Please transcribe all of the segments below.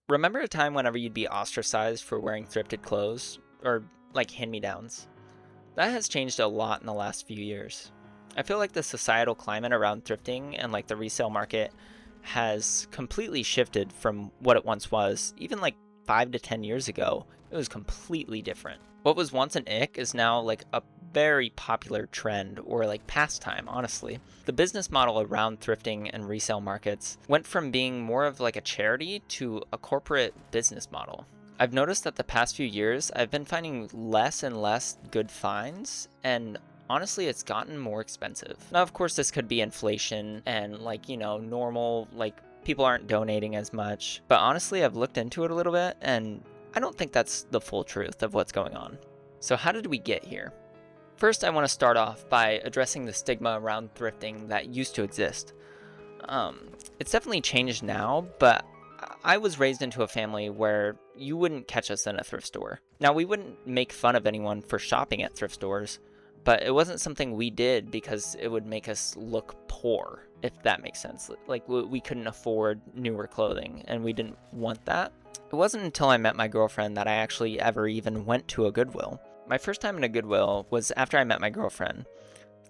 Remember a time whenever you'd be ostracized for wearing thrifted clothes or like hand-me-downs? That has changed a lot in the last few years. I feel like the societal climate around thrifting and like the resale market has completely shifted from what it once was. Even like 5 to 10 years ago, it was completely different. What was once an ick is now like a very popular trend or like pastime, honestly. The business model around thrifting and resale markets went from being more of like a charity to a corporate business model. I've noticed that the past few years, I've been finding less and less good finds, and honestly, it's gotten more expensive. Now, of course, this could be inflation and like, normal, like people aren't donating as much. But honestly, I've looked into it a little bit, and I don't think that's the full truth of what's going on. So, how did we get here? First, I want to start off by addressing the stigma around thrifting that used to exist. It's definitely changed now, but I was raised into a family where you wouldn't catch us in a thrift store. Now, we wouldn't make fun of anyone for shopping at thrift stores, but it wasn't something we did because it would make us look poor, if that makes sense. Like, we couldn't afford newer clothing, and we didn't want that. It wasn't until I met my girlfriend that I actually ever even went to a Goodwill. My first time in a Goodwill was after I met my girlfriend.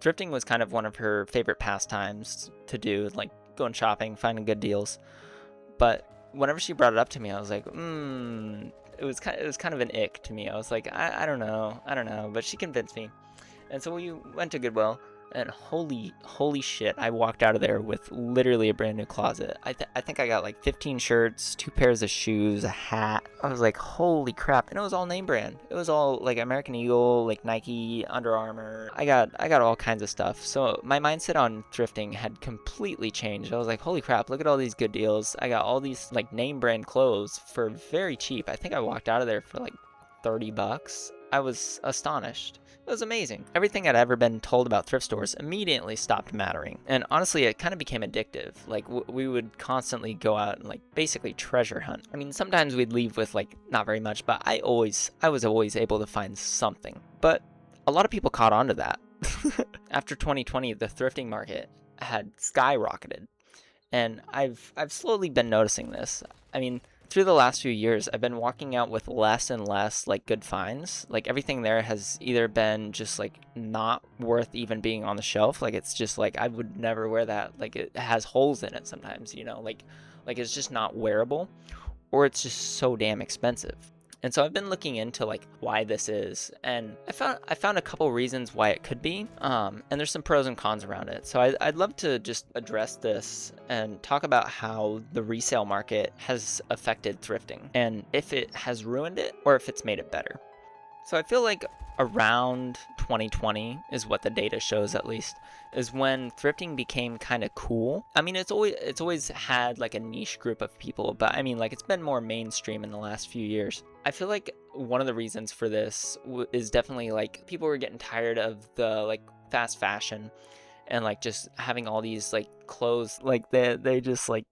Thrifting was kind of one of her favorite pastimes to do, like going shopping, finding good deals. But whenever she brought it up to me, I was like, it was kind of an ick to me. I was like, I don't know, but she convinced me. And so we went to Goodwill, and holy shit, I walked out of there with literally a brand new closet. I think I got like 15 shirts, 2 pairs of shoes, a hat. I was like, holy crap. And it was all name brand. It was all like American Eagle, like Nike, Under Armour. I got all kinds of stuff. So my mindset on thrifting had completely changed. I was like, holy crap, look at all these good deals. I got all these like name brand clothes for very cheap. I think I walked out of there for like $30. I was astonished. It was amazing. Everything I'd ever been told about thrift stores immediately stopped mattering. And honestly, it kind of became addictive. Like, we would constantly go out and, like, basically treasure hunt. I mean, sometimes we'd leave with, like, not very much, but I was always able to find something. But a lot of people caught on to that. After 2020, the thrifting market had skyrocketed. And I've slowly been noticing this. I mean, through the last few years, I've been walking out with less and less like good finds. Like everything there has either been just like not worth even being on the shelf. Like it's just like I would never wear that. Like it has holes in it sometimes, like it's just not wearable, or it's just so damn expensive. And so I've been looking into like why this is, and I found a couple reasons why it could be, and there's some pros and cons around it. So I'd love to just address this and talk about how the resale market has affected thrifting, and if it has ruined it or if it's made it better. So I feel like around 2020 is what the data shows, at least, is when thrifting became kind of cool. I mean, it's always had like a niche group of people, but I mean, like it's been more mainstream in the last few years. I feel like one of the reasons for this is definitely like people were getting tired of the like fast fashion and like just having all these like clothes like they just like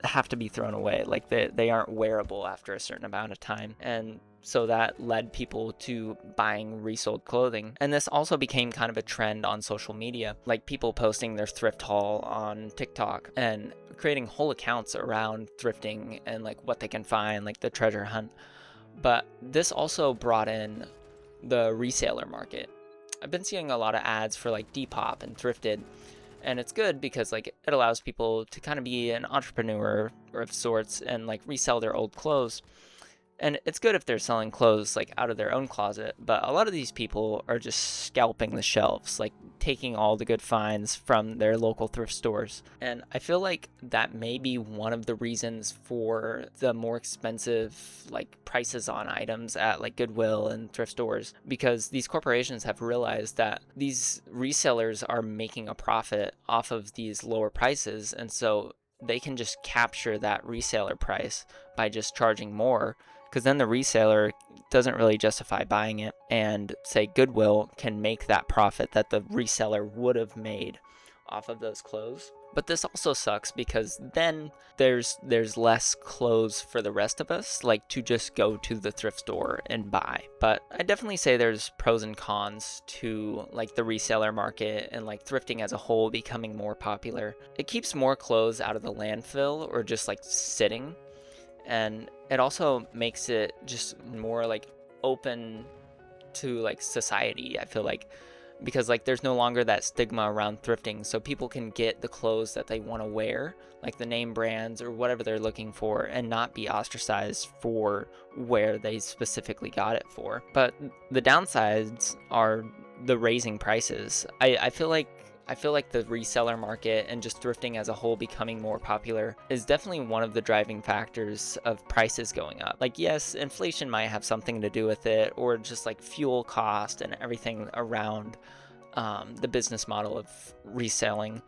have to be thrown away. Like they aren't wearable after a certain amount of time. And so that led people to buying resold clothing. And this also became kind of a trend on social media, like people posting their thrift haul on TikTok and creating whole accounts around thrifting and like what they can find, like the treasure hunt. But this also brought in the reseller market. I've been seeing a lot of ads for like Depop and Thrifted, and it's good because like it allows people to kind of be an entrepreneur of sorts and like resell their old clothes. And it's good if they're selling clothes like out of their own closet, but a lot of these people are just scalping the shelves, like taking all the good finds from their local thrift stores. And I feel like that may be one of the reasons for the more expensive like prices on items at like Goodwill and thrift stores, because these corporations have realized that these resellers are making a profit off of these lower prices, and so they can just capture that reseller price by just charging more, because then the reseller doesn't really justify buying it, and say Goodwill can make that profit that the reseller would have made off of those clothes. But this also sucks because then there's less clothes for the rest of us, like to just go to the thrift store and buy. But I definitely say there's pros and cons to like the reseller market and like thrifting as a whole becoming more popular. It keeps more clothes out of the landfill or just like sitting. and it also makes it just more like open to like society, I feel like, because like there's no longer that stigma around thrifting, so people can get the clothes that they want to wear, like the name brands or whatever they're looking for, and not be ostracized for where they specifically got it for. But the downsides are the raising prices. I feel like the reseller market and just thrifting as a whole becoming more popular is definitely one of the driving factors of prices going up. Like, yes, inflation might have something to do with it, or just like fuel cost and everything around the business model of reselling.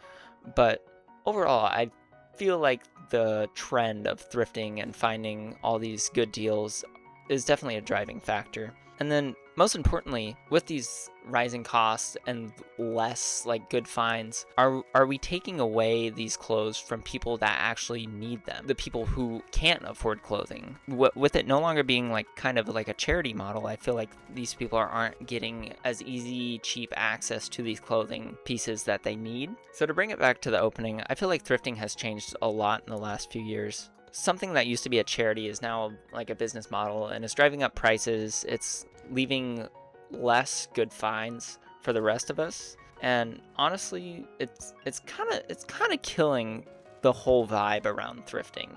But overall, I feel like the trend of thrifting and finding all these good deals is definitely a driving factor. And then, most importantly, with these rising costs and less like good finds, are we taking away these clothes from people that actually need them? The people who can't afford clothing. With it no longer being like kind of like a charity model, I feel like these people aren't getting as easy, cheap access to these clothing pieces that they need. So to bring it back to the opening, I feel like thrifting has changed a lot in the last few years. Something that used to be a charity is now like a business model, and it's driving up prices. It's leaving less good finds for the rest of us, and honestly, it's kind of killing the whole vibe around thrifting.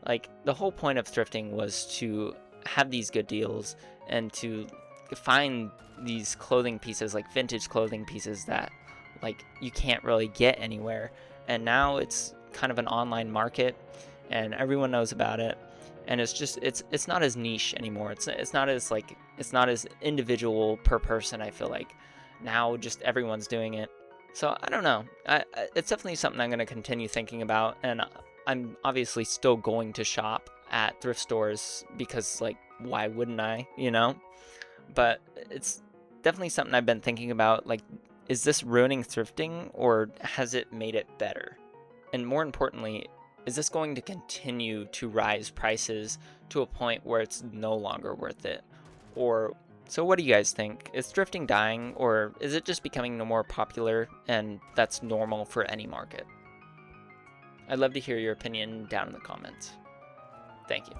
Like the whole point of thrifting was to have these good deals and to find these clothing pieces, like vintage clothing pieces that like you can't really get anywhere. And now it's kind of an online market and everyone knows about it, and it's not as niche anymore. It's not as individual per person. I feel like now just everyone's doing it. So I don't know. It's definitely something I'm going to continue thinking about, and I'm obviously still going to shop at thrift stores because like why wouldn't I, But it's definitely something I've been thinking about, like, is this ruining thrifting or has it made it better? And more importantly, is this going to continue to rise prices to a point where it's no longer worth it? Or, so what do you guys think? Is thrifting dying, or is it just becoming no more popular and that's normal for any market? I'd love to hear your opinion down in the comments. Thank you.